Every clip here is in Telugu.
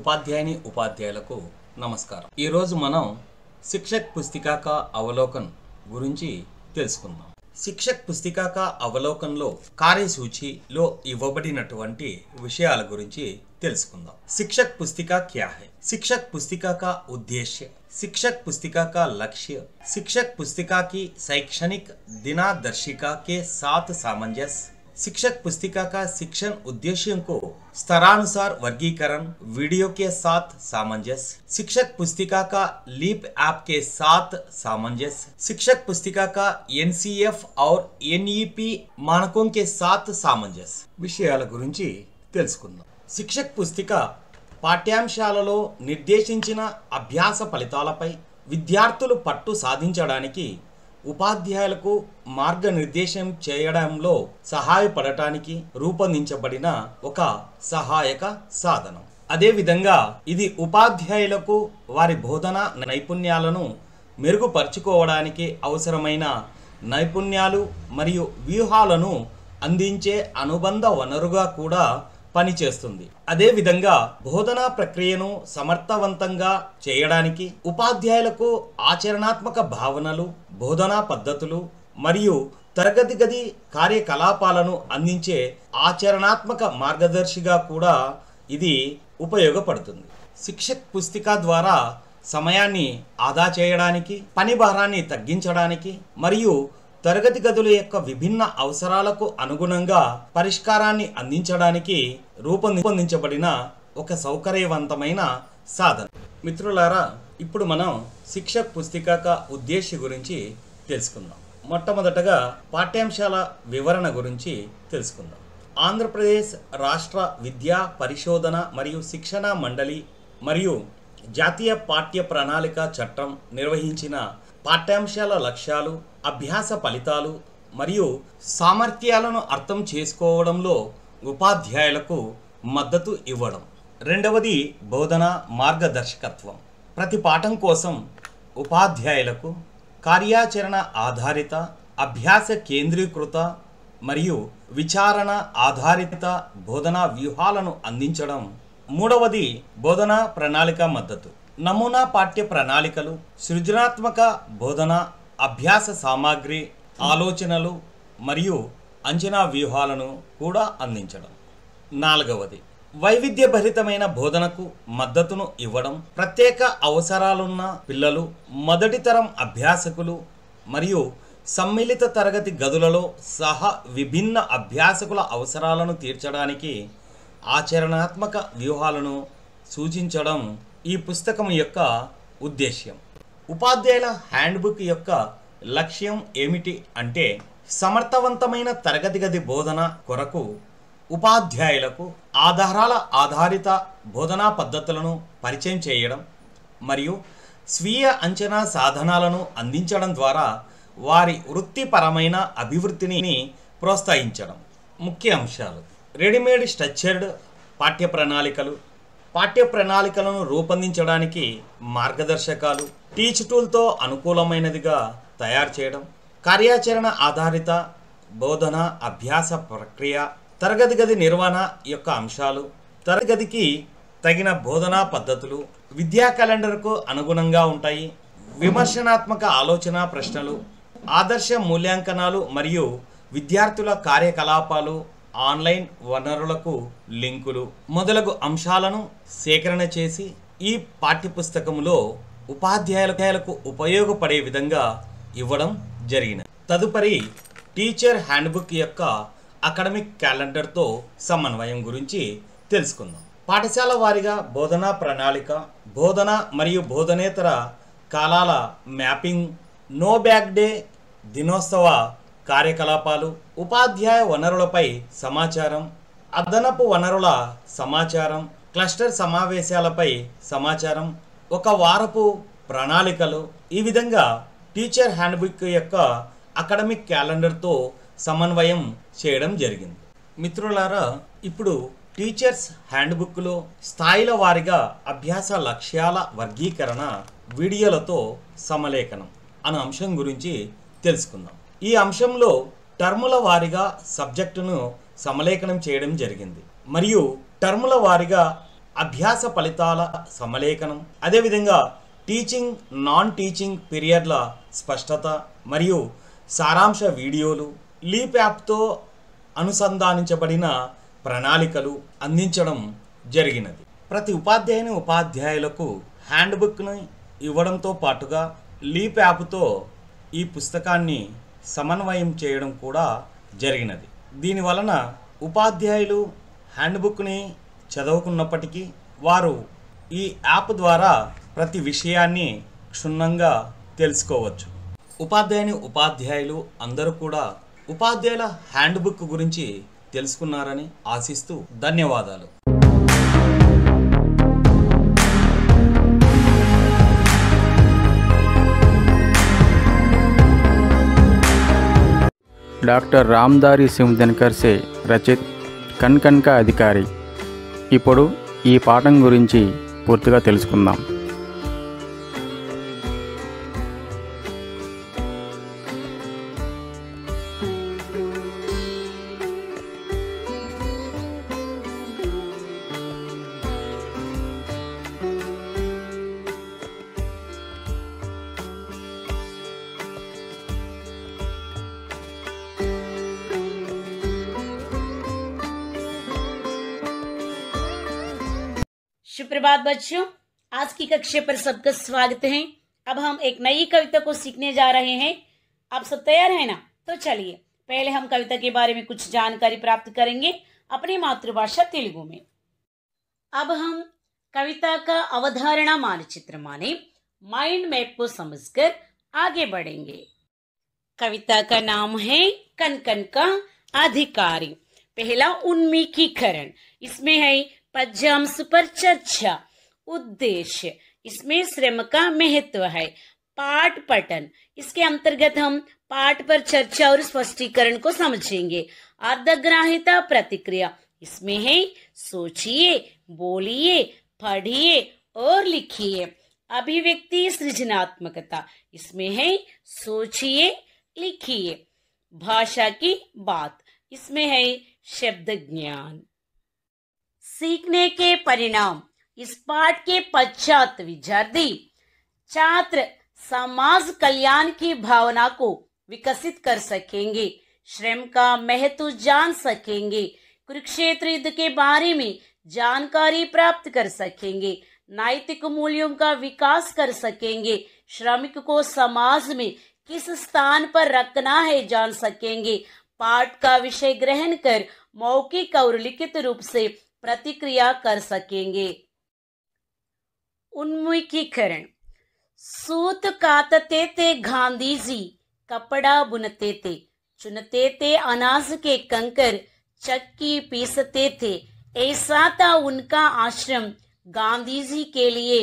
ఉపాధ్యాయుని ఉపాధ్యాయులకు నమస్కారం। ఈ రోజు మనం శిక్షక్ పుస్తికా కా అవలోకన్ గురించి తెలుసుకుందాం। శిక్షక్ పుస్తికా కా అవలోకన్లో కార్యసూచిలో ఇవ్వబడినటువంటి విషయాల గురించి తెలుసుకుందాం। शिक्षक पुस्तिका क्या है? शिक्षक पुस्तिका का उद्देश्य, शिक्षक पुस्तिका का लक्ष्य, शिक्षक पुस्तिका की शैक्षणिक दिनदर्शिका के साथ सामंजस्य, शिक्षक पुस्तिका का शिक्षण उद्देश्यों को स्तरानुसार वर्गीकरण, वीडियो के साथ सामंजस्य, शिक्षक पुस्तिका का लीप ऐप के साथ सामंजस्य, शिक्षक पुस्तिका का एनसीएफ और एनईपी मानकों के साथ सामंजस्य విషయాల గురించి తెలుసుకుందాం। శిక్షక్ పుస్తిక పాఠ్యాంశాలలో నిర్దేశించిన అభ్యాస ఫలితాలపై విద్యార్థులు పట్టు సాధించడానికి ఉపాధ్యాయులకు మార్గనిర్దేశం చేయడంలో సహాయపడటానికి రూపొందించబడిన ఒక సహాయక సాధనం। అదేవిధంగా ఇది ఉపాధ్యాయులకు వారి బోధన నైపుణ్యాలను మెరుగుపరుచుకోవడానికి అవసరమైన నైపుణ్యాలు మరియు వ్యూహాలను అందించే అనుబంధ వనరుగా కూడా పనిచేస్తుంది। అదేవిధంగా బోధనా ప్రక్రియను సమర్థవంతంగా చేయడానికి ఉపాధ్యాయులకు ఆచరణాత్మక భావనలు, బోధనా పద్ధతులు మరియు తరగతి గది కార్యకలాపాలను అందించే ఆచరణాత్మక మార్గదర్శిగా కూడా ఇది ఉపయోగపడుతుంది। శిక్షక్ పుస్తిక ద్వారా సమయాన్ని ఆదా చేయడానికి, పని భారాన్ని తగ్గించడానికి మరియు తరగతి గదుల యొక్క విభిన్న అవసరాలకు అనుగుణంగా పరిష్కారాన్ని అందించడానికి రూపొందించబడిన ఒక సౌకర్యవంతమైన సాధన। మిత్రులారా, ఇప్పుడు మనం శిక్షక్ పుస్తిక కా ఉద్దేశ్య గురించి తెలుసుకుందాం। మొట్టమొదటగా పాఠ్యాంశాల వివరణ గురించి తెలుసుకుందాం। ఆంధ్రప్రదేశ్ రాష్ట్ర విద్యా పరిశోధన మరియు శిక్షణ మండలి మరియు జాతీయ పాఠ్య ప్రణాళిక చట్టం నిర్వహించిన పాఠ్యాంశాల లక్ష్యాలు, అభ్యాస ఫలితాలు మరియు సామర్థ్యాలను అర్థం చేసుకోవడంలో ఉపాధ్యాయులకు మద్దతు ఇవ్వడం। రెండవది బోధన మార్గదర్శకత్వం। ప్రతి పాఠం కోసం ఉపాధ్యాయులకు కార్యాచరణ ఆధారిత, అభ్యాస కేంద్రీకృత మరియు విచారణ ఆధారిత బోధనా వ్యూహాలను అందించడం। మూడవది బోధనా ప్రణాళిక మద్దతు। నమూనా పాఠ్య ప్రణాళికలు, సృజనాత్మక బోధన, అభ్యాస సామాగ్రి, ఆలోచనలు మరియు అంచనా వ్యూహాలను కూడా అందించడం। నాలుగవది వైవిధ్యభరితమైన బోధనకు మద్దతును ఇవ్వడం। ప్రత్యేక అవసరాలున్న పిల్లలు, మొదటి తరం అభ్యాసకులు మరియు సమ్మిళిత తరగతి గదులలో సహా విభిన్న అభ్యాసకుల అవసరాలను తీర్చడానికి ఆచరణాత్మక వ్యూహాలను సూచించడం ఈ పుస్తకం యొక్క ఉద్దేశ్యం। ఉపాధ్యాయుల హ్యాండ్బుక్ యొక్క లక్ష్యం ఏమిటి అంటే, సమర్థవంతమైన తరగతి గది బోధన కొరకు ఉపాధ్యాయులకు ఆధారాల ఆధారిత బోధనా పద్ధతులను పరిచయం చేయడం మరియు స్వీయ అంచనా సాధనాలను అందించడం ద్వారా వారి వృత్తిపరమైన అభివృద్ధిని ప్రోత్సహించడం। ముఖ్య అంశాలు: రెడీమేడ్ స్ట్రక్చర్డ్ పాఠ్య ప్రణాళికలు, పాఠ్య ప్రణాళికలను రూపొందించడానికి మార్గదర్శకాలు, టీచ్ టూల్తో అనుకూలమైనదిగా తయారు చేయడం, కార్యాచరణ ఆధారిత బోధన అభ్యాస ప్రక్రియ, తరగతి గది నిర్వహణ యొక్క అంశాలు, తరగతి గదికి తగిన బోధనా పద్ధతులు విద్యా క్యాలెండర్కు అనుగుణంగా ఉంటాయి, విమర్శనాత్మక ఆలోచన ప్రశ్నలు, ఆదర్శ మూల్యాంకనాలు మరియు విద్యార్థుల కార్యకలాపాలు, ఆన్లైన్ వనరులకు లింకులు మొదలగు అంశాలను సేకరణ చేసి ఈ పాఠ్యపుస్తకంలో ఉపాధ్యాయులకు ఉపయోగపడే విధంగా ఇవ్వడం జరిగినది। తదుపరి టీచర్ హ్యాండ్బుక్ యొక్క అకాడమిక్ క్యాలెండర్తో సమన్వయం గురించి తెలుసుకుందాం। పాఠశాల వారీగా బోధనా ప్రణాళిక, బోధన మరియు బోధనేతర కాలాల మ్యాపింగ్, నో బ్యాగ్ డే, దినోత్సవ కార్యకలాపాలు, ఉపాధ్యాయ వనరులపై సమాచారం, అదనపు వనరుల సమాచారం, క్లస్టర్ సమావేశాలపై సమాచారం, ఒక వారపు ప్రణాళికలు, ఈ విధంగా టీచర్ హ్యాండ్బుక్ యొక్క అకాడమిక్ క్యాలెండర్తో సమన్వయం చేయడం జరిగింది। మిత్రులారా, ఇప్పుడు టీచర్స్ హ్యాండ్బుక్లో స్థాయిల వారీగా అభ్యాస లక్ష్యాల వర్గీకరణ వీడియోలతో సమలేఖనం అనే అంశం గురించి తెలుసుకుందాం। ఈ అంశంలో టర్ముల వారీగా సబ్జెక్టును సమలేఖనం చేయడం జరిగింది మరియు టర్ముల వారీగా అభ్యాస ఫలితాల సమలేఖనం, అదేవిధంగా టీచింగ్ నాన్ టీచింగ్ పీరియడ్ల స్పష్టత మరియు సారాంశ వీడియోలు, లీప్ యాప్తో అనుసంధానించబడిన ప్రణాళికలు అందించడం జరిగినది. ప్రతి ఉపాధ్యాయులకు హ్యాండ్బుక్ను ఇవ్వడంతో పాటుగా లీప్ యాప్తో ఈ పుస్తకాన్ని సమన్వయం చేయడం కూడా జరిగినది. దీనివలన ఉపాధ్యాయులు హ్యాండ్బుక్ని చదువుకున్నప్పటికీ వారు ఈ యాప్ ద్వారా ప్రతి విషయాన్ని క్షుణ్ణంగా తెలుసుకోవచ్చు. ఉపాధ్యాయులు అందరూ కూడా ఉపాధ్యాయుల హ్యాండ్బుక్ గురించి తెలుసుకున్నారని ఆశిస్తూ ధన్యవాదాలు. डॉक्टर रामधारी सिंह दिनकर से రచిత్ కన్ కా అధికారి. ఇప్పుడు ఈ పాఠం గురించి పూర్తిగా తెలుసుకుందాం. सुप्रभात बच्चों, आज की कक्षा पर सबका स्वागत है। अब हम एक नई कविता को सीखने जा रहे हैं। आप सब तैयार हैं ना? तो चलिए पहले हम कविता के बारे में कुछ जानकारी प्राप्त करेंगे अपनी मातृभाषा तेलुगु में। अब हम कविता का अवधारणा मानचित्र माने माइंड मैप को समझकर आगे बढ़ेंगे। कविता का नाम है कन का अधिकारी। पहला उन्मीकीकरण, इसमें है पद्यांश पर चर्चा। उद्देश्य, इसमें श्रम का महत्व है। पाठ पठन, इसके अंतर्गत हम पाठ पर चर्चा और स्पष्टीकरण को समझेंगे। अर्धग्राह्यता प्रतिक्रिया, इसमें है सोचिए, बोलिए, पढ़िए और लिखिए। अभिव्यक्ति सृजनात्मकता, इसमें है सोचिए, लिखिए। भाषा की बात, इसमें है शब्द ज्ञान। सीखने के परिणाम, इस पाठ के पश्चात विद्यार्थी छात्र समाज कल्याण की भावना को विकसित कर सकेंगे, श्रम का महत्व जान सकेंगे, कुरुक्षेत्र युद्ध के बारे में जानकारी प्राप्त कर सकेंगे, नैतिक मूल्यों का विकास कर सकेंगे, श्रमिक को समाज में किस स्थान पर रखना है जान सकेंगे, पाठ का विषय ग्रहण कर मौखिक और लिखित रूप से प्रतिक्रिया कर सकेंगे। उन्मुखीकरण, सूत काटते थे गांधी जी, कपड़ा बुनते थे, चुनते थे अनाज के कंकर, चक्की पीसते थे, ऐसा था उनका आश्रम, गांधी जी के लिए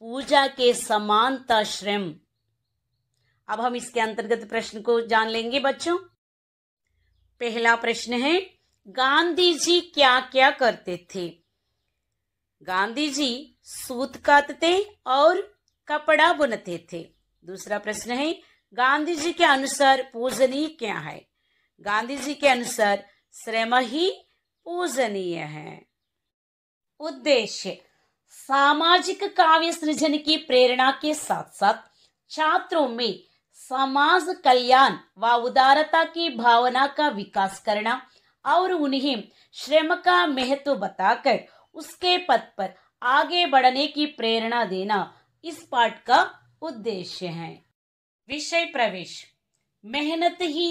पूजा के समान था श्रम। अब हम इसके अंतर्गत प्रश्न को जान लेंगे बच्चों। पहला प्रश्न है, गांधी जी क्या क्या करते थे? गांधी जी सूत काटते और कपड़ा बुनते थे। दूसरा प्रश्न है, गांधी जी के अनुसार पूजनीय क्या है? गांधी जी के अनुसार श्रम ही पूजनीय है। उद्देश्य, सामाजिक काव्य सृजन की प्रेरणा के साथ साथ छात्रों में समाज कल्याण व उदारता की भावना का विकास करना और उन्हें श्रम का महत्व बताकर उसके पथ पर आगे बढ़ने की प्रेरणा देना इस पाठ का उद्देश्य है। विषय प्रवेश, मेहनत ही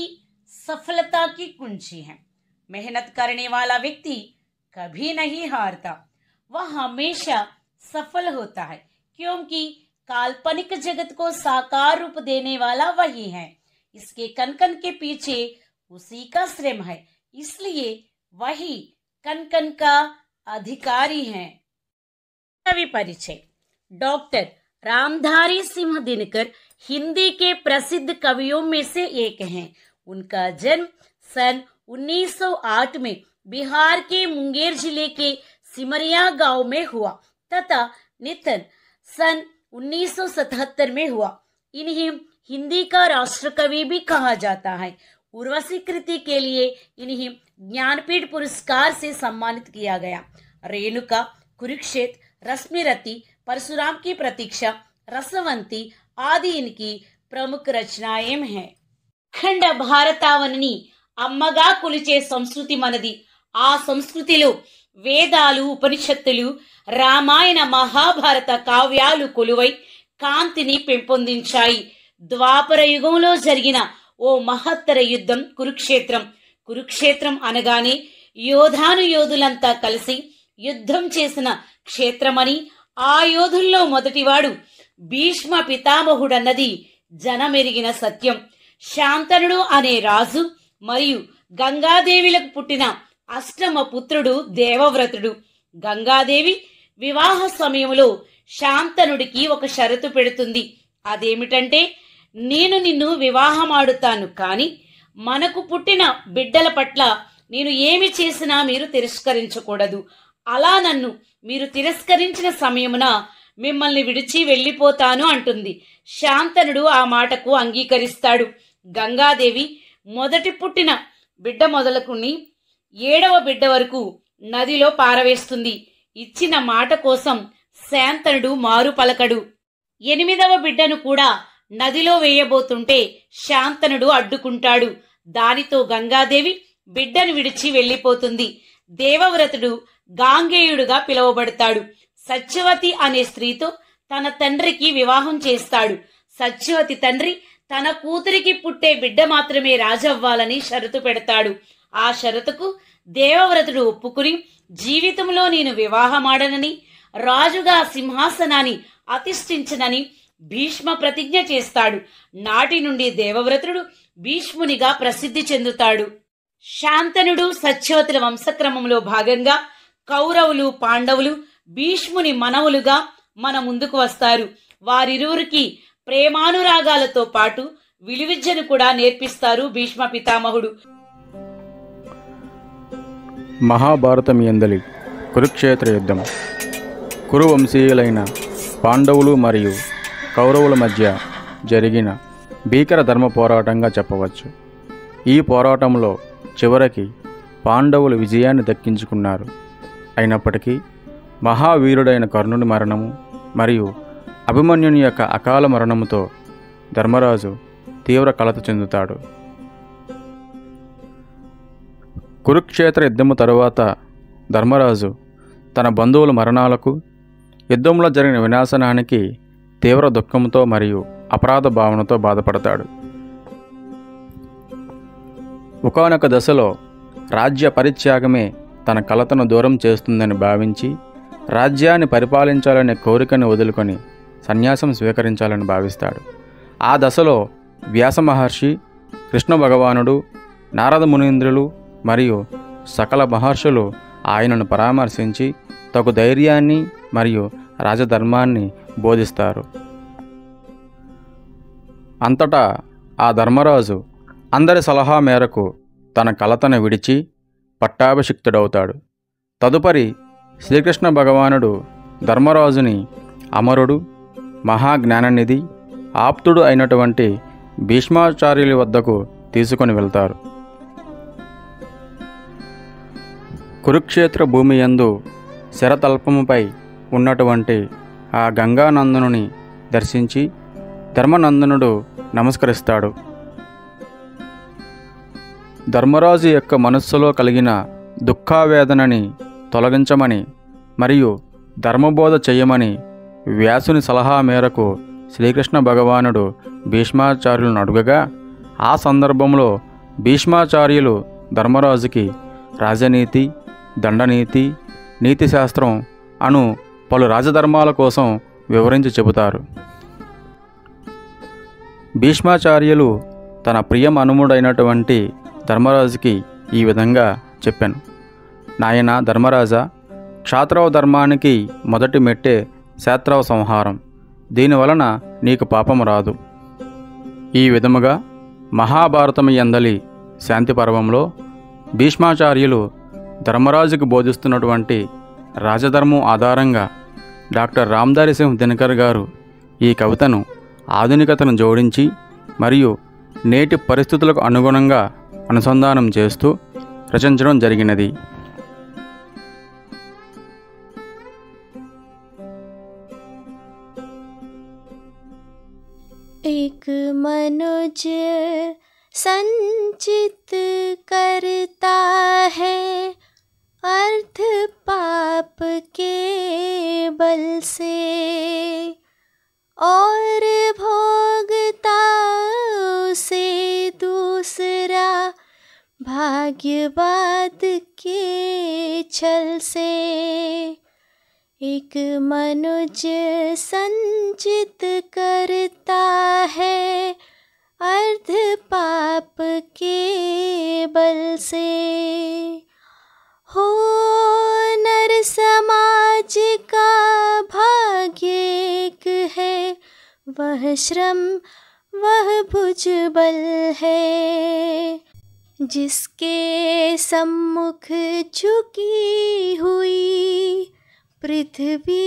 सफलता की कुंजी है। मेहनत करने वाला व्यक्ति कभी नहीं हारता, वह हमेशा सफल होता है, क्योंकि काल्पनिक जगत को साकार रूप देने वाला वही है। इसके कन के पीछे उसी का श्रम है, इसलिए वही कन का अधिकारी है। कवि परिचय, डॉक्टर रामधारी सिंह दिनकर हिंदी के प्रसिद्ध कवियों में से एक हैं। उनका जन्म सन 1908 में बिहार के मुंगेर जिले के सिमरिया गांव में हुआ तथा निधन सन 1977 में हुआ। इन्हें हिंदी का राष्ट्र कवि भी कहा जाता है। उर्वशी कृति के लिए इन्हें ज्ञानपीठ पुरस्कार से सम्मानित किया गया। रेणुका कुरुक्षेत्र, रश्मिरति, परशुराम की प्रतीक्षा, रसवंती आदि इनकी प्रमुख रचनाएं हैं. ఖండ భారతావనిని అమ్మగా కొలిచే సంస్కృతి మనది. ఆ సంస్కృతిలో వేదాలు, ఉపనిషత్తులు, రామాయణ, మహాభారత కావ్యాలు కొలువై కాంతిని పెంపొందించాయి. ద్వాపర యుగంలో జరిగిన ఓ మహత్తర యుద్ధం కురుక్షేత్రం. కురుక్షేత్రం అనగానే యోధులంతా కలిసి యుద్ధం చేసిన క్షేత్రమని, ఆ యోధుల్లో మొదటివాడు భీష్మ పితామహుడన్నది జనమెరిగిన సత్యం. శాంతనుడు అనే రాజు మరియు గంగాదేవిలకు పుట్టిన అష్టమ పుత్రుడు దేవవ్రతుడు. గంగాదేవి వివాహ సమయంలో శాంతనుడికి ఒక షరతు పెడుతుంది. అదేమిటంటే, నేను నిన్ను వివాహమాడుతాను, కానీ మనకు పుట్టిన బిడ్డల పట్ల నేను ఏమి చేసినా మీరు తిరస్కరించకూడదు. అలా నన్ను మీరు తిరస్కరించిన సమయమున మిమ్మల్ని విడిచి వెళ్ళిపోతాను అంటుంది. శాంతనుడు ఆ మాటకు అంగీకరిస్తాడు. గంగాదేవి మొదటి పుట్టిన బిడ్డ మొదలుకుని 7వ బిడ్డ వరకు నదిలో పారవేస్తుంది. ఇచ్చిన మాట కోసం శాంతనుడు మారు పలకడు. 8వ బిడ్డను కూడా నదిలో వేయబోతుంటే శాంతనుడు అడ్డుకుంటాడు. దానితో గంగాదేవి బిడ్డను విడిచి వెళ్ళిపోతుంది. దేవవ్రతుడు గాంగేయుడుగా పిలువబడతాడు. సత్యవతి అనే స్త్రీతో తన తండ్రికి వివాహం చేస్తాడు. సత్యవతి తండ్రి తన కూతురికి పుట్టే బిడ్డ మాత్రమే రాజవ్వాలని షరతు పెడతాడు. ఆ షరతుకు దేవవ్రతుడు ఒప్పుకుని, జీవితంలో నేను వివాహమాడనని, రాజుగా సింహాసనాన్ని అధిష్ఠించనని భీష్మ ప్రతిజ్ఞ చేస్తాడు. నాటి నుండి దేవవ్రతుడు భీష్మునిగా ప్రసిద్ధి చెందుతాడు. శాంతనుడు, సత్యవతుల వంశక్రమంలో భాగంగా కౌరవులు, పాండవులు భీష్ముని మనవులుగా మన ముందుకు వస్తారు. వారిరువురికి ప్రేమానురాగాలతో పాటు విలువిద్యను కూడా నేర్పిస్తారు భీష్మ పితామహుడు. మహాభారతం యందలి కురుక్షేత్ర యుద్ధం కురువంశీయులైన పాండవులు మరియు కౌరవుల మధ్య జరిగిన భీకర ధర్మ పోరాటంగా చెప్పవచ్చు. ఈ పోరాటంలో చివరికి పాండవులు విజయాన్ని దక్కించుకున్నారు. అయినప్పటికీ మహావీరుడైన కర్ణుని మరణము మరియు అభిమన్యుని యొక్క అకాల మరణముతో ధర్మరాజు తీవ్ర కలత చెందుతాడు. కురుక్షేత్ర యుద్ధము తరువాత ధర్మరాజు తన బంధువుల మరణాలకు, యుద్ధంలో జరిగిన వినాశనానికి తీవ్ర దుఃఖంతో మరియు అపరాధ భావనతో బాధపడతాడు. ఒకానొక దశలో రాజ్య పరిత్యాగమే తన కలతను దూరం చేస్తుందని భావించి రాజ్యాన్ని పరిపాలించాలనే కోరికను వదులుకొని సన్యాసం స్వీకరించాలని భావిస్తాడు. ఆ దశలో వ్యాస మహర్షి, కృష్ణ భగవానుడు, నారద మునీంద్రులు మరియు సకల మహర్షులు ఆయనను పరామర్శించి తగు ధైర్యాన్ని మరియు రాజధర్మాన్ని బోధిస్తారు. అంతటా ఆ ధర్మరాజు అందరి సలహా మేరకు తన కలతను విడిచి పట్టాభిషిక్తుడవుతాడు. తదుపరి శ్రీకృష్ణ భగవానుడు ధర్మరాజుని అమరుడు, మహాజ్ఞాననిధి, ఆప్తుడు అయినటువంటి భీష్మాచార్యుల వద్దకు తీసుకొని వెళ్తారు. కురుక్షేత్ర భూమి యందు శరతల్పముపై ఉన్నటువంటి ఆ గంగానందనుని దర్శించి ధర్మనందనుడు నమస్కరిస్తాడు. ధర్మరాజు యొక్క మనస్సులో కలిగిన దుఃఖావేదనని తొలగించమని మరియు ధర్మబోధ చేయమని వ్యాసుని సలహా మేరకు శ్రీకృష్ణ భగవానుడు భీష్మాచార్యులను అడుగగా, ఆ సందర్భంలో భీష్మాచార్యులు ధర్మరాజుకి రాజనీతి, దండనీతి, నీతిశాస్త్రం అను పలు రాజధర్మాల కోసం వివరించి చెబుతారు. భీష్మాచార్యులు తన ప్రియమనుముడైనటువంటి ధర్మరాజుకి ఈ విధంగా చెప్పాను: నాయనా ధర్మరాజా, క్షాత్రవ ధర్మానికి మొదటి మెట్టే శాత్రవ సంహారం. దీనివలన నీకు పాపము రాదు. ఈ విధముగా మహాభారతము యందలి శాంతి పర్వంలో భీష్మాచార్యులు ధర్మరాజుకు బోధిస్తున్నటువంటి రాజధర్మం ఆధారంగా డాక్టర్ రామ్దారి సింహ్ దినకర్ గారు ఈ కవితను ఆధునికతను జోడించి మరియు నేటి పరిస్థితులకు అనుగుణంగా అనుసంధానం చేస్తూ రచించడం జరిగినది. एक मनुज संचित करता है अर्थ पाप के बल से, और भोगता उसे दूसरा भाग्यवाद के छल से। एक मनुज संचित करता है अर्ध पाप के बल से। हो नर समाज का भाग्य एक है, वह श्रम वह भुजबल है, जिसके सम्मुख झुकी हुई पृथ्वी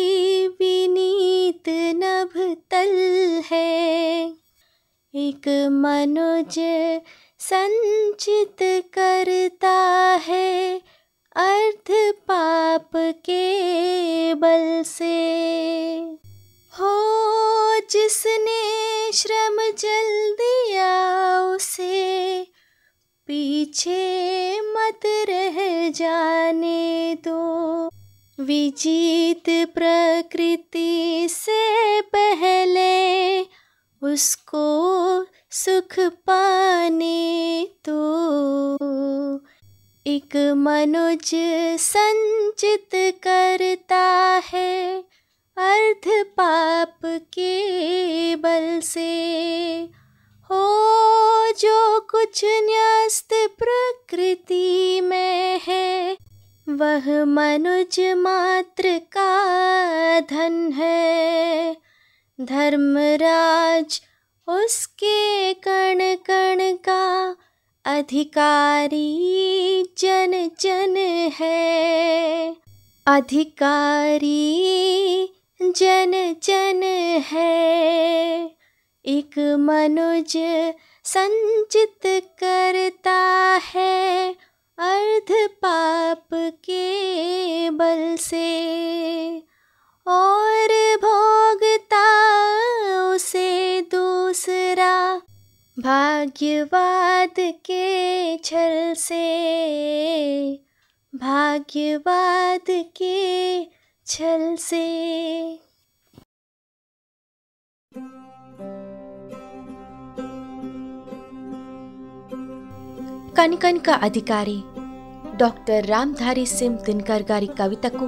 विनीत नभ तल है। एक मनुज संचित करता है अर्थ पाप के बल से। हो जिसने श्रम जल दिया उसे पीछे मत रह जाने दो, विजीत प्रकृति से पहले उसको सुख पाने दो। एक मनुज संचित करता है अर्ध पाप के बल से। हो जो कुछ न्यस्त प्रकृति में है, वह मनुज मात्र का धन है। धर्मराज उसके कण कण का अधिकारी जन जन है, अधिकारी जन जन है। एक मनुज संचित करता है अर्ध पाप के बल से, और भोगता उसे दूसरा भाग्यवाद के छल से, भाग्यवाद के छल से। కనికనిక అధికారి డాక్టర్ రామ్ధారి సింగ్ దినకర్ గారి కవితకు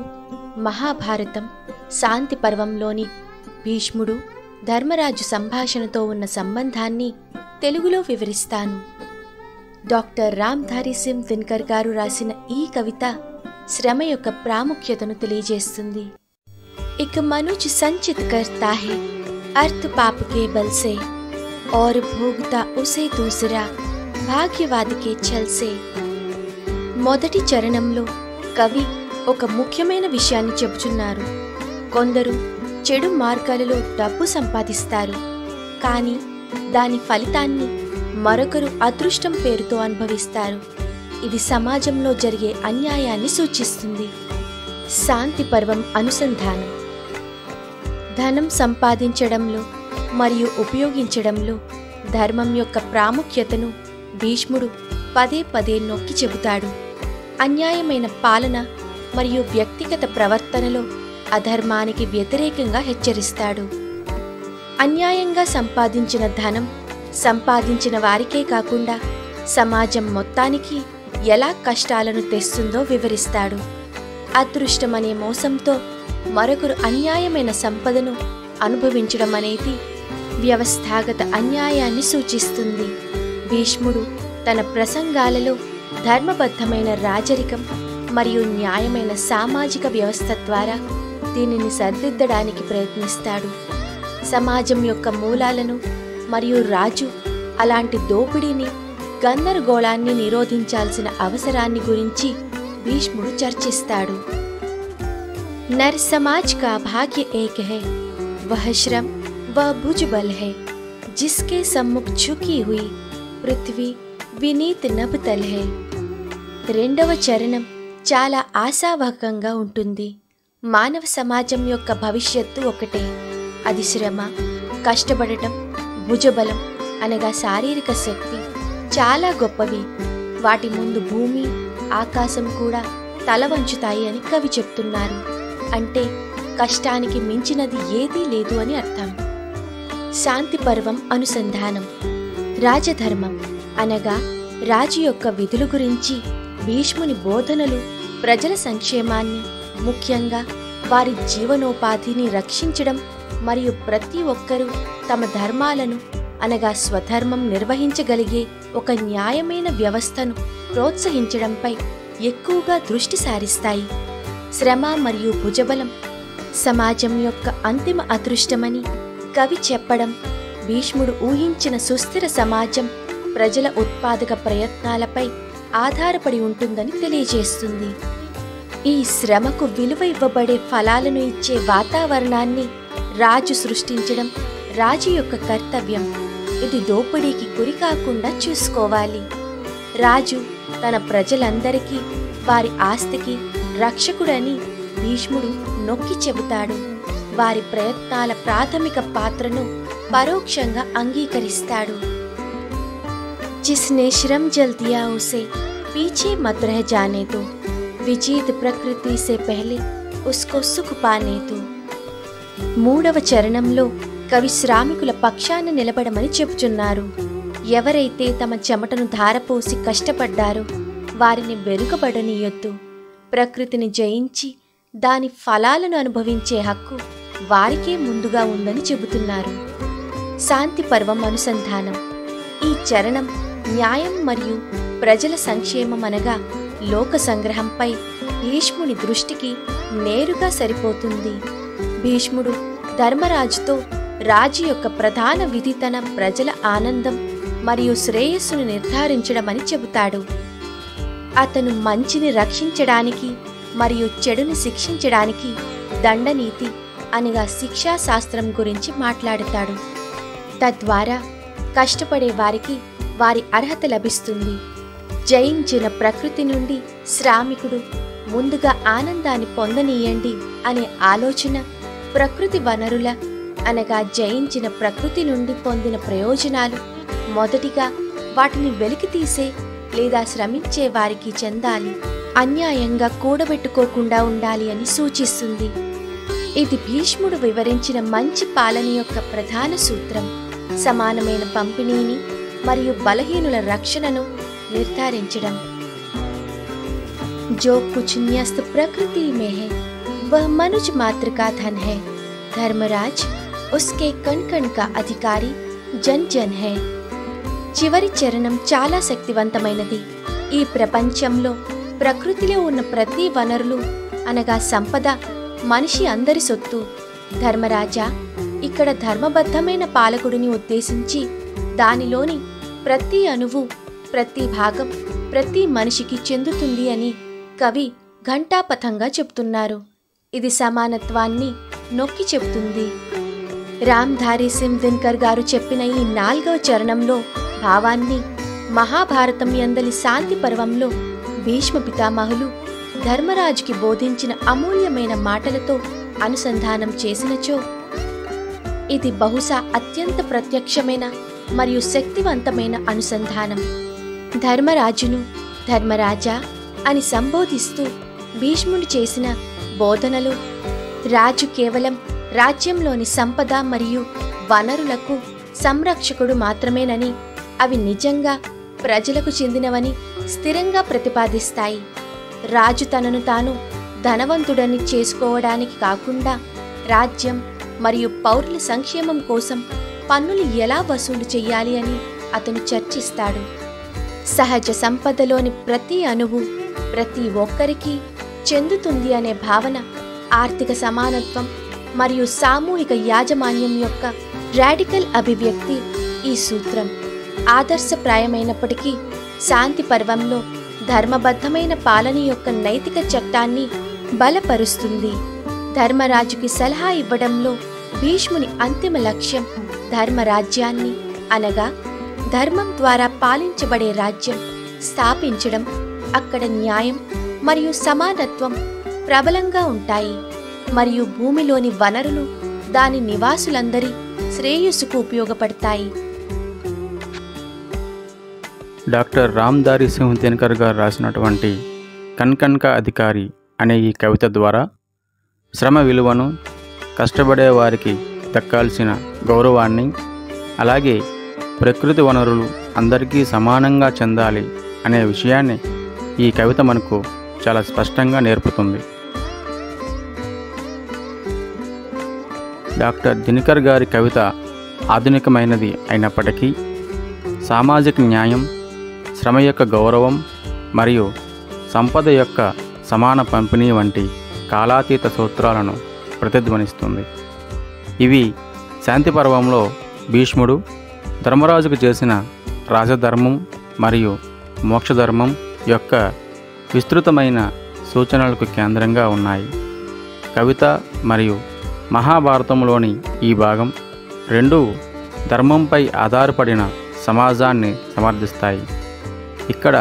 మహాభారతం శాంతి పర్వంలోని భీష్ముడు ధర్మరాజు సంభాషణతో ఉన్న సంబంధాన్ని తెలుగులో వివరిస్తాను. డాక్టర్ రామ్ధారి సింగ్ దినకర్ గారు రాసిన ఈ కవిత శ్రమ యొక్క ప్రాముఖ్యతను తెలియజేస్తుంది. एक मनुज संचित करता है अर्थ पाप के बल से, और भोगता उसे दूसरा భాగ్యవాద కే ఛల్ సే. మొదటి చరణంలో కవి ఒక ముఖ్యమైన విషయాన్ని చెబుతున్నారు. కొందరు చెడు మార్గాలలో డబ్బు సంపాదిస్తారు, కానీ దాని ఫలితాన్ని మరొకరు అదృష్టం పేరుతో అనుభవిస్తారు. ఇది సమాజంలో జరిగే అన్యాయాన్ని సూచిస్తుంది. శాంతి పర్వం అనుసంధానం. ధనం సంపాదించడంలో మరియు ఉపయోగించడంలో ధర్మం యొక్క ప్రాముఖ్యతను భీష్ముడు పదే పదే నొక్కి చెబుతాడు. అన్యాయమైన పాలన మరియు వ్యక్తిగత ప్రవర్తనలో అధర్మానికి వ్యతిరేకంగా హెచ్చరిస్తాడు. అన్యాయంగా సంపాదించిన ధనం సంపాదించిన వారికే కాకుండా సమాజం మొత్తానికి ఎలా కష్టాలను తెస్తుందో వివరిస్తాడు. అదృష్టమనే మోసంతో మరొకరు అన్యాయమైన సంపదను అనుభవించడం అనేది వ్యవస్థాగత అన్యాయాన్ని సూచిస్తుంది. భీష్ముడు తన ప్రసంగాలలో ధర్మబద్ధమైన రాజరికం మరియు న్యాయమైన సామాజిక వ్యవస్థ ద్వారా దీనిని సరిదిద్దడానికి ప్రయత్నిస్తాడు. సమాజం యొక్క మూలాలను మరియు రాజు అలాంటి దోపిడీని గందరగోళాన్ని నిరోధించాల్సిన అవసరాన్ని గురించి భీష్ముడు చర్చిస్తాడు. నర్ సమాజ్ కా భాగ్య ఏక్ హై, వహ్ శ్రమ్ వ భుజబల్ హై, జిస్కే సమ్ముఖ్ ఝుకీ హుయి పృథ్వీ వినీత్ నభ్ తల్ హై. రెండవ చరణం చాలా ఆశావహకంగా ఉంటుంది. మానవ సమాజం యొక్క భవిష్యత్తు ఒకటే, అది శ్రమ, కష్టపడటం, భుజబలం అనగా శారీరక శక్తి చాలా గొప్పవి. వాటి ముందు భూమి ఆకాశం కూడా తల వంచుతాయి అని కవి చెప్తున్నారు. అంటే కష్టానికి మించినది ఏదీ లేదు అని అర్థం. శాంతి పర్వం అనుసంధానం. రాజధర్మం అనగా రాజు యొక్క విధుల గురించి భీష్ముని బోధనలు ప్రజల సంక్షేమాన్ని, ముఖ్యంగా వారి జీవనోపాధిని రక్షించడం మరియు ప్రతి ఒక్కరూ తమ ధర్మాలను అనగా స్వధర్మం నిర్వహించగలిగే ఒక న్యాయమైన వ్యవస్థను ప్రోత్సహించడంపై ఎక్కువగా దృష్టి సారిస్తాయి. శ్రమ మరియు భుజబలం సమాజం యొక్క అంతిమ అదృష్టమని కవి చెప్పడం భీష్ముడు ఊహించిన సుస్థిర సమాజం ప్రజల ఉత్పాదక ప్రయత్నాలపై ఆధారపడి ఉంటుందని తెలియజేస్తుంది. ఈ శ్రమకు విలువ ఇవ్వబడే ఫలాలను ఇచ్చే వాతావరణాన్ని రాజు సృష్టించడం రాజు యొక్క కర్తవ్యం. ఇది దోపిడీకి గురి కాకుండా చూసుకోవాలి. రాజు తన ప్రజలందరికీ వారి ఆస్తికి రక్షకుడని భీష్ముడు నొక్కి చెబుతాడు. వారి ప్రయత్నాల ప్రాథమిక పాత్రను పరోక్షంగా అంగీకరిస్తాడు. जिसने श्रम जल दिया उसे पीछे मत रह जाने दो, विजीत प्रकृति से पहले उसको सुख पाने दो. మూడవ చరణంలో కవి శ్రామికుల పక్షాన నిలబడమని చెబుతున్నారు. ఎవరైతే తమ చెమటను ధారపోసి కష్టపడ్డారో వారిని వెనుకబడనీయొద్దు. ప్రకృతిని జయించి దాని ఫలాలను అనుభవించే హక్కు వారికే ముందుగా ఉందని చెబుతున్నారు. శాంతి పర్వం అనుసంధానం. ఈ చరణం న్యాయం మరియు ప్రజల సంక్షేమం అనగా లోక సంగ్రహంపై భీష్ముని దృష్టికి నేరుగా సరిపోతుంది. భీష్ముడు ధర్మరాజుతో రాజు యొక్క ప్రధాన విధి తన ప్రజల ఆనందం మరియు శ్రేయస్సును నిర్ధారించడమని చెబుతాడు. అతను మంచిని రక్షించడానికి మరియు చెడుని శిక్షించడానికి దండనీతి అనగా శిక్షాశాస్త్రం గురించి మాట్లాడతాడు. తద్వారా కష్టపడే వారికి వారి అర్హత లభిస్తుంది. జయించిన ప్రకృతి నుండి శ్రామికుడు ముందుగా ఆనందాన్ని పొందనీయండి అనే ఆలోచన ప్రకృతి వనరుల అనగా జయించిన ప్రకృతి నుండి పొందిన ప్రయోజనాలు మొదటిగా వాటిని వెలికితీసే లేదా శ్రమించే వారికి చెందాలి, అన్యాయంగా కూడబెట్టుకోకుండా ఉండాలి అని సూచిస్తుంది. ఇది భీష్ముడు వివరించిన మంచి పాలన యొక్క ప్రధాన సూత్రం. సమానమైన పంపిణీని మరియు బలహీనుల రక్షణను నిర్ధారించడం. जो कुछ न्यस्त प्रकृति में है वह मनुज मात्र का धन है, धर्मराज उसके कण कण का अधिकारी जन जन है. చివరి చరణం చాలా శక్తివంతమైనది. ఈ ప్రపంచంలో ప్రకృతిలో ఉన్న ప్రతి వనరులు అనగా సంపద మనిషి అందరి సొత్తు. ధర్మరాజా ఇక్కడ ధర్మబద్ధమైన పాలకుడిని ఉద్దేశించి దానిలోని ప్రతి అణువు, ప్రతి భాగం ప్రతి మనిషికి చెందుతుంది అని కవి ఘంటాపథంగా చెప్తున్నారు. ఇది సమానత్వాన్ని నొక్కి చెబుతుంది. రామ్ధారీ సింగ్ దినకర్ గారు చెప్పిన ఈ 4వ చరణంలో భావాన్ని మహాభారతం యందలి శాంతి పర్వంలో భీష్మ పితామహులు ధర్మరాజుకి బోధించిన అమూల్యమైన మాటలతో అనుసంధానం చేసినచో ఇది బహుశా అత్యంత ప్రత్యక్షమైన మరియు శక్తివంతమైన అనుసంధానం. ధర్మరాజును ధర్మరాజా అని సంబోధిస్తూ భీష్ముడు చేసిన బోధనలు రాజు కేవలం రాజ్యంలోని సంపద మరియు వనరులకు సంరక్షకుడు మాత్రమేనని, అవి నిజంగా ప్రజలకు చెందినవని స్థిరంగా ప్రతిపాదిస్తాయి. రాజు తనను తాను ధనవంతుడని చేసుకోవడానికి కాకుండా రాజ్యం మరియు పౌరుల సంక్షేమం కోసం పన్నులు ఎలా వసూలు చేయాలి అని అతను చర్చిస్తాడు. సహజ సంపదలోని ప్రతి అణువు ప్రతి ఒక్కరికి చెందుతుంది అనే భావన ఆర్థిక సమానత్వం మరియు సామూహిక యాజమాన్యం యొక్క రాడికల్ అభివ్యక్తి. ఈ సూత్రం ఆదర్శప్రాయమైనప్పటికీ శాంతి పర్వంలో ధర్మబద్ధమైన పాలన యొక్క నైతిక చట్టాన్ని బలపరుస్తుంది. ధర్మరాజుకి సలహా ఇవ్వడంలో భీష్ముని అంతిమ లక్ష్యం ధర్మరాజ్యాన్ని అనగా ధర్మం ద్వారా పాలించబడే రాజ్యం స్థాపించడం. అక్కడ న్యాయం మరియు సమానత్వం ప్రబలంగా ఉంటాయి మరియు భూమిలోని వనరులు దాని నివాసులందరి శ్రేయస్సుకు ఉపయోగపడతాయి. డాక్టర్ రామ్దారి సింహ్ దినకర్ గారు రాసినటువంటి కన్ కా అధికారి అనే ఈ కవిత ద్వారా శ్రమ విలువను, కష్టపడే వారికి దక్కాల్సిన గౌరవాన్ని, అలాగే ప్రకృతి వనరులు అందరికీ సమానంగా చెందాలి అనే విషయాన్ని ఈ కవిత మనకు చాలా స్పష్టంగా నేర్పుతుంది. డాక్టర్ దినకర్ గారి కవిత ఆధునికమైనది అయినప్పటికీ సామాజిక న్యాయం, శ్రమ యొక్క గౌరవం మరియు సంపద యొక్క సమాన పంపిణీ వంటి కాలాతీత సూత్రాలను ప్రతిధ్వనిస్తుంది. ఇవి శాంతి పర్వంలో భీష్ముడు ధర్మరాజుకు చేసిన రాజధర్మం మరియు మోక్షధర్మం యొక్క విస్తృతమైన సూచనలకు కేంద్రంగా ఉన్నాయి. కవిత మరియు మహాభారతంలోని ఈ భాగం రెండూ ధర్మంపై ఆధారపడిన సమాజాన్ని సమర్థిస్తాయి. ఇక్కడ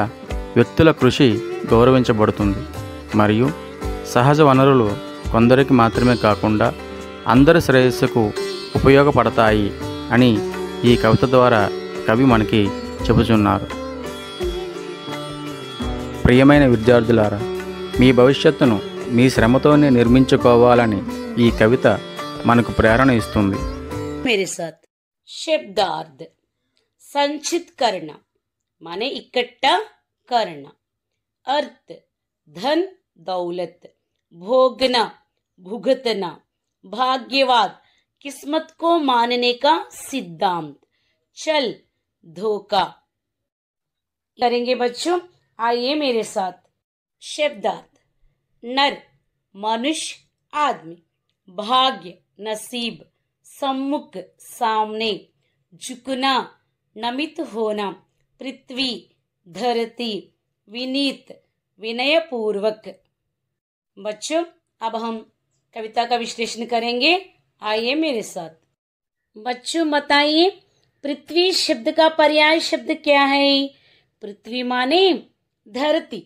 వ్యక్తుల కృషి గౌరవించబడుతుంది మరియు సహజ వనరులు కొందరికి మాత్రమే కాకుండా అందరి శ్రేయస్సుకు ఉపయోగపడతాయి అని ఈ కవిత ద్వారా కవి మనకి చెబుతున్నారు. ప్రియమైన విద్యార్థులారా, మీ భవిష్యత్తును మీ శ్రమతోనే నిర్మించుకోవాలని ఈ కవిత మనకు ప్రేరణ ఇస్తుంది. मेरे साथ शब्दार्थ संचित करना माने इकट्ठा करना, अर्थ धन दौलत, भोगना भुगतना, भाग्यवाद किस्मत को मानने का सिद्धांत, चल धोखा। करेंगे बच्चों, आइए मेरे साथ। शब्दार्थ नर मनुष्य आदमी, भाग्य नसीब, सम्मुख सामने, झुकना नमित होना, पृथ्वी धरती, विनीत विनयपूर्वक। बच्चों अब हम कविता का विश्लेषण करेंगे, आइए मेरे साथ। बच्चों बताइए पृथ्वी शब्द का पर्याय शब्द क्या है? पृथ्वी माने धरती,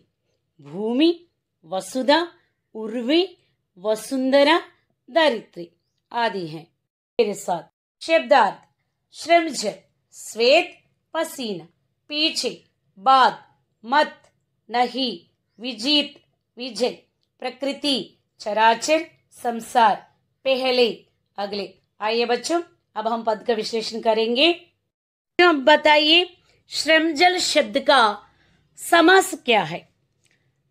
भूमि, वसुधा, उर्वी, वसुंधरा, धरित्री आदि हैं। मेरे साथ शब्दार्थ श्रमजल, श्वेत पसीना, पीछे, बाद, मत, नहीं, विजीत, विजय, प्रकृति, चराचर, संसार, पहले, अगले। आइए बच्चों अब हम पद का विश्लेषण करेंगे। अब बताइए श्रमजल शब्द का समास क्या है?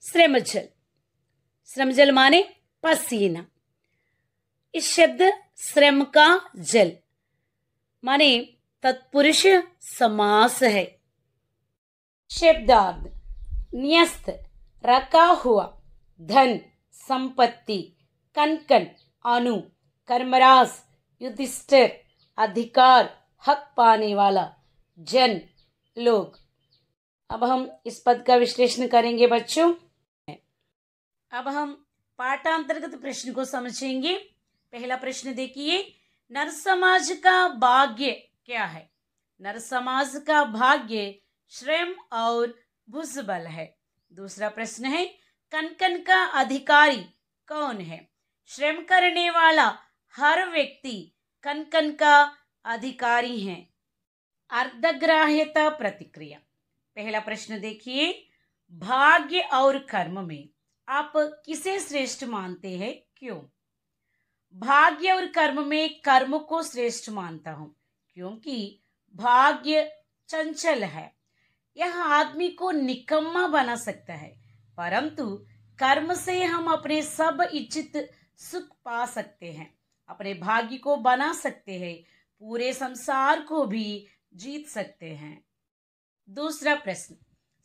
श्रमजल, श्रमजल माने पसीना। इस शब्द श्रम का जल माने तत्पुरुष समास है। शब्दार्थ न्यस्त, रखा हुआ, धन, संपत्ति, कनकन, अनु, कर्मराज, युधिष्ठिर, अधिकार, हक पाने वाला, जन, लोग। अब हम इस पद का विश्लेषण करेंगे बच्चों। अब हम पाठांतर्गत प्रश्न को समझेंगे। पहला प्रश्न देखिए, नर समाज का भाग्य क्या है? नर समाज का भाग्य श्रम और भुजबल है। दूसरा प्रश्न है, कनकन का अधिकारी कौन है? श्रम करने वाला हर व्यक्ति कनकन का अधिकारी है। अर्धग्राह्यता प्रतिक्रिया। पहला प्रश्न देखिए, भाग्य और कर्म में आप किसे श्रेष्ठ मानते हैं, क्यों? भाग्य और कर्म में कर्म को श्रेष्ठ मानता हूं क्योंकि भाग्य चंचल है, यह आदमी को निकम्मा बना सकता है, परंतु कर्म से हम अपने सब इच्छित सुख पा सकते हैं, अपने भाग्य को बना सकते हैं, पूरे संसार को भी जीत सकते हैं। दूसरा प्रश्न,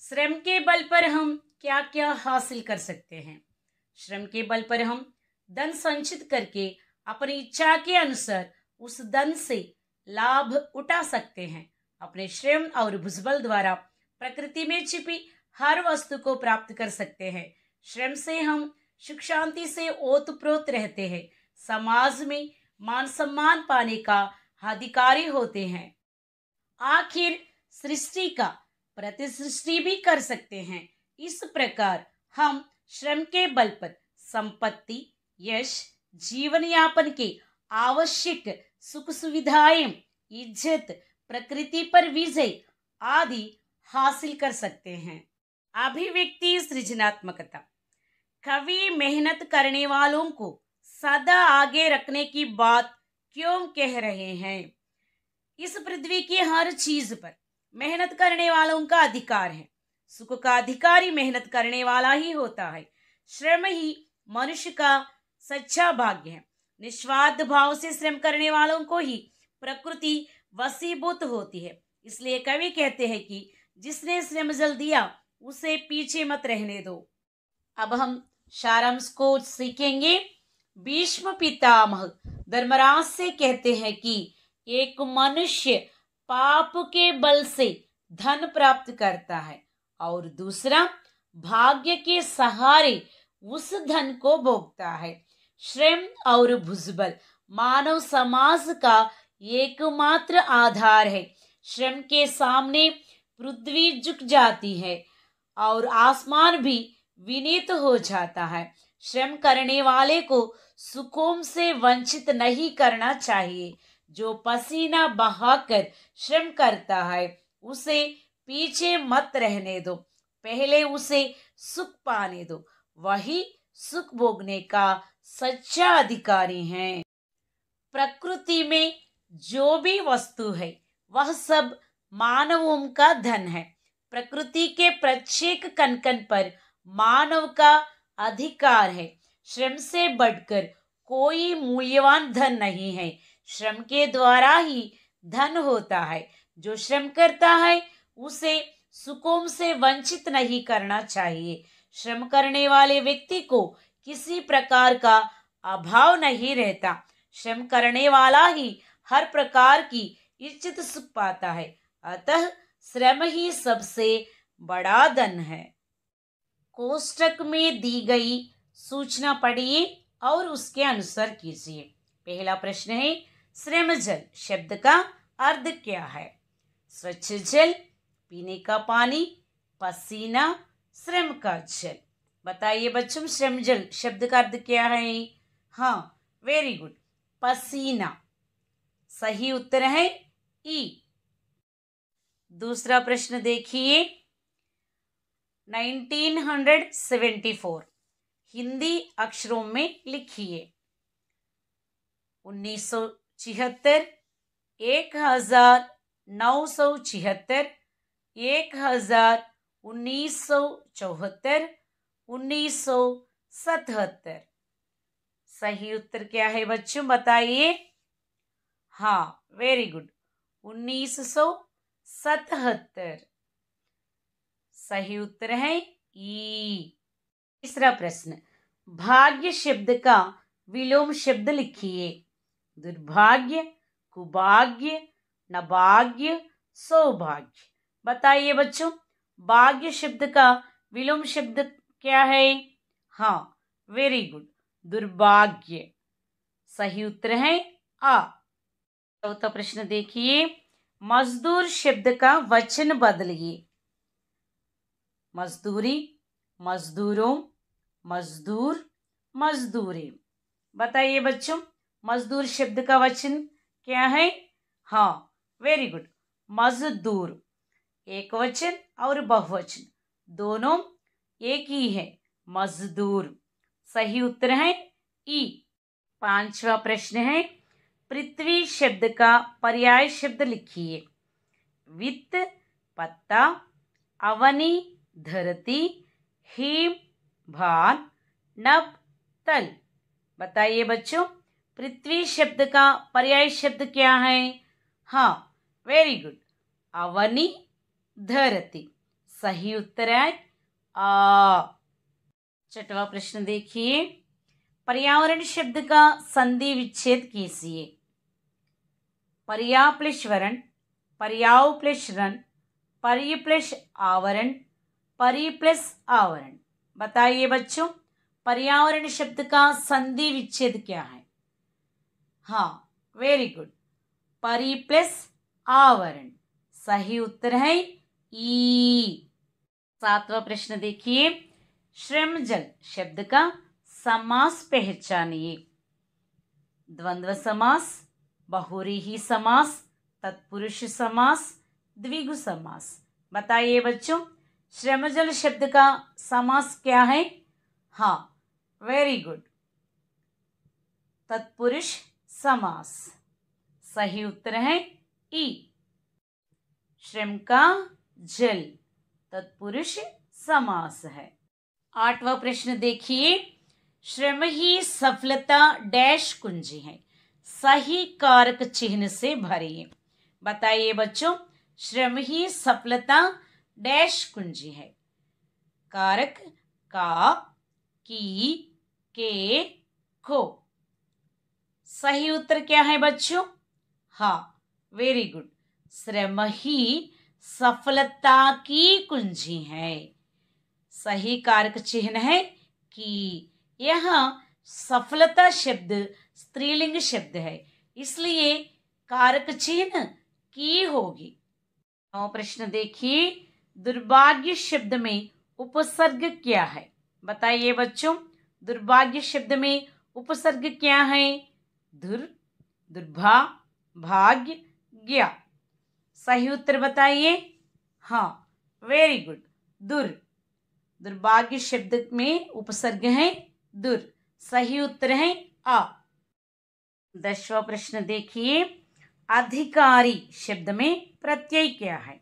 श्रम के बल पर हम क्या क्या हासिल कर सकते हैं? श्रम के बल पर हम धन संचित करके अपनी इच्छा के अनुसार उस धन से लाभ उठा सकते हैं। अपने श्रम और भुजबल द्वारा प्रकृति में छिपी हर वस्तु को प्राप्त कर सकते हैं। श्रम से हम सुख शांति से ओतप्रोत रहते हैं, समाज में मान सम्मान पाने का अधिकारी होते हैं, आखिर सृष्टि का प्रतिसृष्टि भी कर सकते हैं। इस प्रकार हम श्रम के बल पर संपत्ति, यश, जीवन यापन के आवश्यक सुख सुविधाएं, इज्जत, प्रकृति पर विजय आदि हासिल कर सकते हैं। अभिव्यक्ति सृजनात्मकता। कवि मेहनत करने वालों को सदा आगे रखने की बात क्यों कह रहे हैं? इस पृथ्वी की हर चीज पर मेहनत करने वालों का अधिकार है। सुख का अधिकारी मेहनत करने वाला ही होता है। श्रम ही मनुष्य का सच्चा भाग्य है। निस्वार्थ भाव से श्रम करने वालों को ही प्रकृति वशीभूत होती है। इसलिए कवि कहते हैं कि जिसने श्रम जल दिया उसे पीछे मत रहने दो। अब हम सारांश को सीखेंगे। भीष्म पितामह धर्मराज से कहते हैं कि एक मनुष्य पाप के बल से धन प्राप्त करता है और दूसरा भाग्य के सहारे उस धन को भोगता है। श्रम और भुजबल मानव समाज का एकमात्र आधार है। श्रम के सामने पृथ्वी झुक जाती है और आसमान भी विनीत हो जाता है। श्रम करने वाले को सुखों से वंचित नहीं करना चाहिए। जो पसीना बहाकर श्रम करता है उसे पीछे मत रहने दो, पहले उसे सुख पाने दो। वही सुख भोगने का सच्चा अधिकारी है। प्रकृति में जो भी वस्तु है वह सब मानवों का धन है। प्रकृति के प्रत्येक कण पर मानव का अधिकार है। श्रम से बढ़कर कोई मूल्यवान धन नहीं है। श्रम के द्वारा ही धन होता है। जो श्रम करता है उसे सुखों से वंचित नहीं करना चाहिए। श्रम करने वाले व्यक्ति को किसी प्रकार का अभाव नहीं रहता। श्रम करने वाला ही हर प्रकार की इज्जत सुख पाता है। अतः श्रम ही सबसे बड़ा धन है। कोष्टक में दी गई सूचना पढ़िए और उसके अनुसार कीजिए। पहला प्रश्न है, श्रम जल शब्द का अर्थ क्या है? स्वच्छ जल, पीने का पानी, पसीना, श्रम का जल। बताइए बच्चों, श्रम जल शब्द का अर्थ क्या है? हाँ, वेरी गुड, पसीना। सही उत्तर है ई। दूसरा प्रश्न देखिए, 1974 हिंदी अक्षरों में लिखिए। 1976, 1976, 1000, 1974, 1977। सही उत्तर क्या है बच्चों, बताइए। हाँ, वेरी गुड, 1977। सही उत्तर है ई। तीसरा प्रश्न, भाग्य शब्द का विलोम शब्द लिखिए। दुर्भाग्य, कुभाग्य, नभाग्य, सौभाग्य। बताइए बच्चों, भाग्य शब्द का विलोम शब्द क्या है? हाँ, वेरी गुड, दुर्भाग्य। सही उत्तर है आ। चौथा प्रश्न देखिए, मजदूर शब्द का वचन बदलिए। मजदूरी, मजदूरों, मजदूर, मजदूरी। बताइए बच्चों, मजदूर शब्द का वचन क्या है? हाँ, वेरी गुड, मजदूर। एक वचन और बहुवचन दोनों एक ही है, मजदूर। सही उत्तर है ई। पांचवा प्रश्न है, पृथ्वी शब्द का पर्याय शब्द लिखिए। वित्त, पत्ता, अवनी, धरती, हिम, भान, नभ, तल। बताइए बच्चों, पृथ्वी शब्द का पर्याय शब्द क्या है? हाँ, वेरी गुड, अवनी, धरती। सही उत्तर है आ। छठवां प्रश्न देखिए, पर्यावरण शब्द का संधि विच्छेद कीजिए। पर्या प्लस वरण, पर्याव प्लस रण, परि प्लस आवरण, परि प्लस आवरण। बताइए बच्चों, पर्यावरण शब्द का संधि विच्छेद क्या है? हाँ, वेरी गुड, परि प्लस आवरण। सही उत्तर है ई। सातवां प्रश्न देखिए, श्रम जल शब्द का समास पहचानिए। द्वंद्व समास, बहुव्रीहि समास, तत्पुरुष समास, द्विगु समास। बताइए बच्चों, श्रमजल शब्द का समास क्या है? हाँ, वेरी गुड, तत्पुरुष समास। सही उत्तर है ई। श्रम का जल तत्पुरुष समास है। 8वां प्रश्न देखिए, श्रम ही सफलता डैश कुंजी है, सही कारक चिन्ह से भरिए। बताइए बच्चों, श्रम ही सफलता डैश कुंजी है। कारक का, की, के, को। सही उत्तर क्या है बच्चों? हाँ, वेरी गुड, श्रम ही सफलता की कुंजी है। सही कारक चिन्ह है कि। यहाँ सफलता शब्द स्त्रीलिंग शब्द है, इसलिए कारक चिन्ह की होगी। 9वां प्रश्न देखिए, दुर्भाग्य शब्द में उपसर्ग क्या है? बताइए बच्चों, दुर्भाग्य शब्द में उपसर्ग क्या है? दुर, दुर्भा, भाग्य, ज्ञा। सही उत्तर बताइए। हाँ, वेरी गुड, दुर। दुर्भाग्य शब्द में उपसर्ग है दुर। सही उत्तर है आ। 10वां प्रश्न देखिए, अधिकारी शब्द में प्रत्यय क्या है?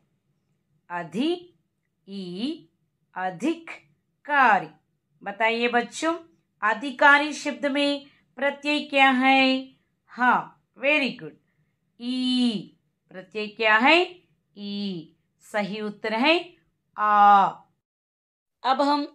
अधि, ई, अधिक, कारी। बताइए बच्चों, अधिकारी शब्द में प्रत्यय क्या है? हाँ, वेरी गुड, ई। प्रत्यय क्या है? ई। सही उत्तर है आ। अब हम